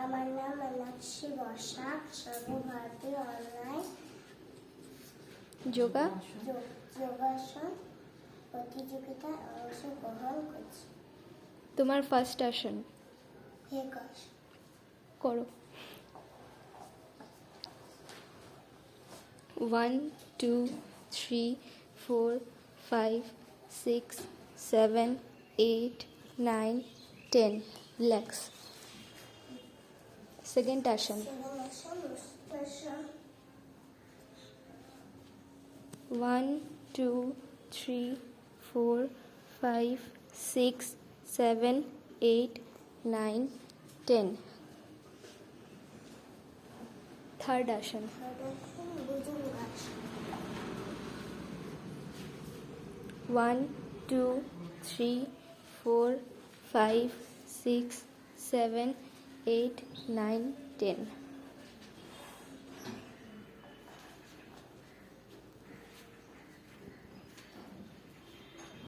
আমার নাম মীনাক্ষী বসাক, সর্বভারতীয় অনলাইন যোগাসন প্রতিযোগিতায় অংশগ্রহণ করছি। তোমার ফার্স্ট আসন একাশ করো। 1 2 3 4 5 6 7 8 9 10 relax. Second ashan. 1 2 3 4 5 6 7 8 9 10. Third ashan. 1 2 3 4 5 6 7 8 9 10.